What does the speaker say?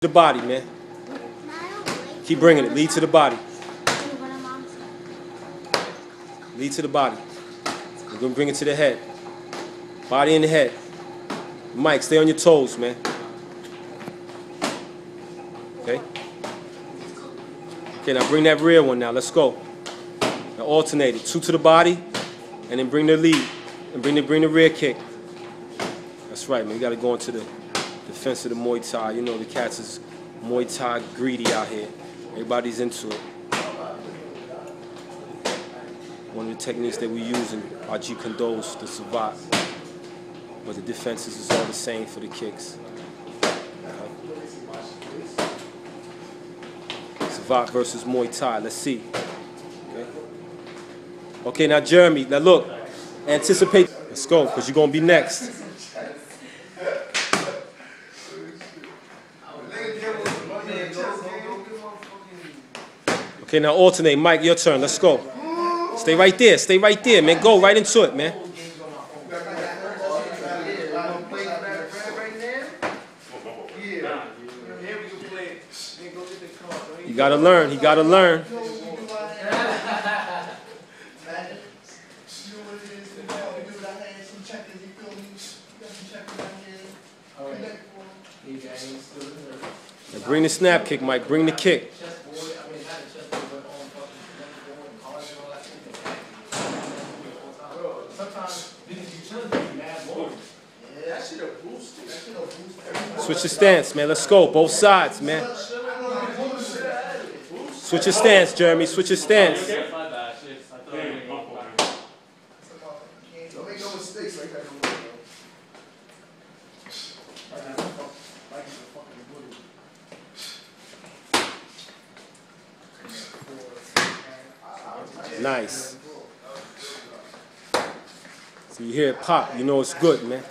The body, man. Keep bringing it. Lead to the body. Lead to the body. We're going to bring it to the head. Body in the head. Mike, stay on your toes, man. Okay? Okay, now bring that rear one now. Let's go. Now alternate it. 2 to the body, and then bring the lead. And bring the rear kick. That's right, man. You got to go into the defense of the Muay Thai. You know the cats is Muay Thai greedy out here. Everybody's into it. One of the techniques that we use in our JKD, the Savate. But the defenses is all the same for the kicks. Savate versus Muay Thai. Let's see. Okay, now Jeremy, now look. Anticipate. Let's go, because you're going to be next. Okay, now alternate. Mike, your turn. Let's go. Stay right there. Stay right there, man. Go right into it, man. You got to learn. He got to learn. Now bring the snap kick, Mike. Bring the kick. Switch your stance, man. Let's go. Both sides, man. Switch your stance, Jeremy. Switch your stance. Nice. So you hear it pop, you know it's good, man.